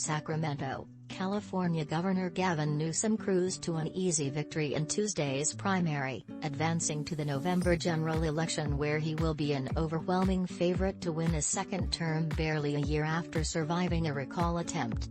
Sacramento, California Governor Gavin Newsom cruised to an easy victory in Tuesday's primary, advancing to the November general election where he will be an overwhelming favorite to win a second term barely a year after surviving a recall attempt.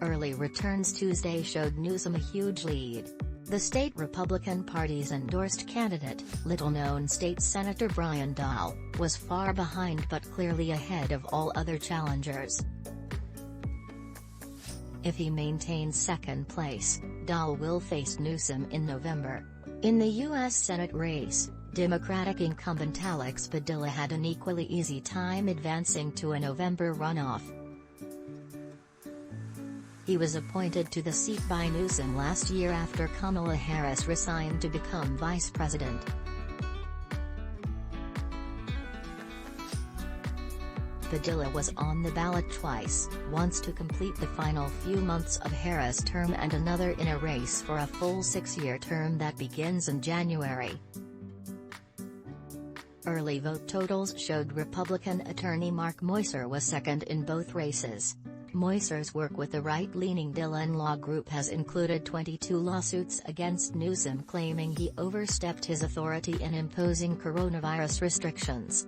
Early returns Tuesday showed Newsom a huge lead. The state Republican Party's endorsed candidate, little-known state Senator Brian Dahle, was far behind but clearly ahead of all other challengers. If he maintains second place, Dahle will face Newsom in November. In the U.S. Senate race, Democratic incumbent Alex Padilla had an equally easy time advancing to a November runoff. He was appointed to the seat by Newsom last year after Kamala Harris resigned to become vice president. Padilla was on the ballot twice, once to complete the final few months of Harris' term and another in a race for a full 6-year term that begins in January. Early vote totals showed Republican attorney Mark Meuser was second in both races. Meuser's work with the right-leaning Dhillon Law Group has included 22 lawsuits against Newsom claiming he overstepped his authority in imposing coronavirus restrictions.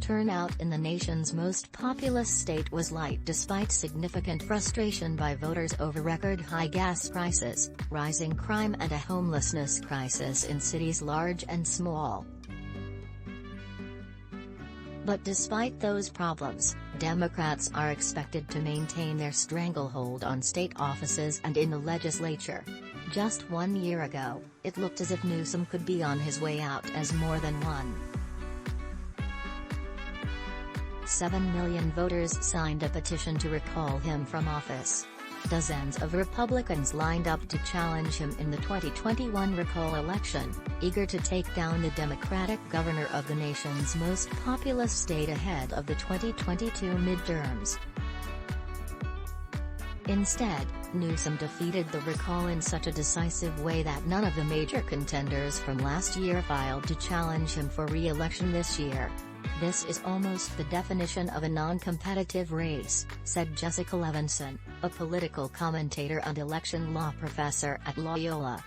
Turnout in the nation's most populous state was light despite significant frustration by voters over record-high gas prices, rising crime and a homelessness crisis in cities large and small. But despite those problems, Democrats are expected to maintain their stranglehold on state offices and in the legislature. Just 1 year ago, it looked as if Newsom could be on his way out as more than 1.7 million voters signed a petition to recall him from office. Dozens of Republicans lined up to challenge him in the 2021 recall election, eager to take down the Democratic governor of the nation's most populous state ahead of the 2022 midterms. Instead, Newsom defeated the recall in such a decisive way that none of the major contenders from last year filed to challenge him for re-election this year. This is almost the definition of a non-competitive race, said Jessica Levinson, a political commentator and election law professor at Loyola.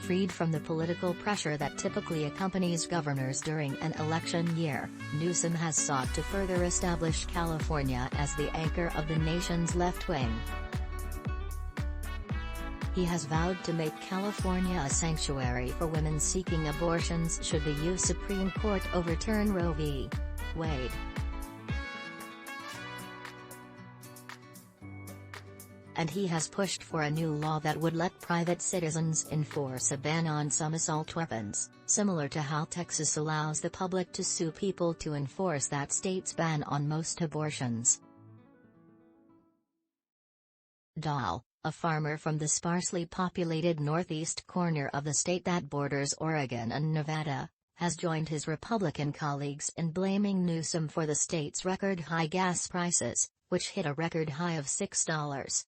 Freed from the political pressure that typically accompanies governors during an election year, Newsom has sought to further establish California as the anchor of the nation's left wing. He has vowed to make California a sanctuary for women seeking abortions should the U.S. Supreme Court overturn Roe v. Wade. And he has pushed for a new law that would let private citizens enforce a ban on some assault weapons, similar to how Texas allows the public to sue people to enforce that state's ban on most abortions. Dahle, a farmer from the sparsely populated northeast corner of the state that borders Oregon and Nevada, has joined his Republican colleagues in blaming Newsom for the state's record-high gas prices, which hit a record high of $6.